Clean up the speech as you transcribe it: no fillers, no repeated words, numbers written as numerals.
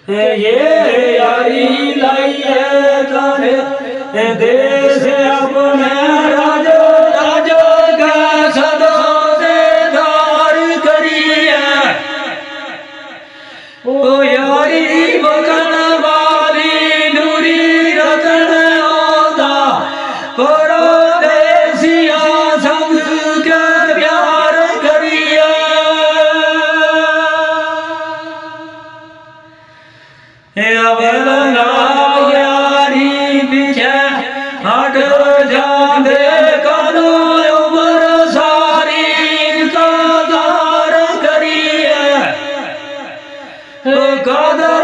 ये यारी लाइए तारे देश अपने राजो राजो का सदा से धार करिए ओ यारी बकन वाली नूरी रतन ओदा परदेसिया संग के प्यार करिए अवलना यारी पीछे हट जाते कनो उम्र सारी कदर करिए कदर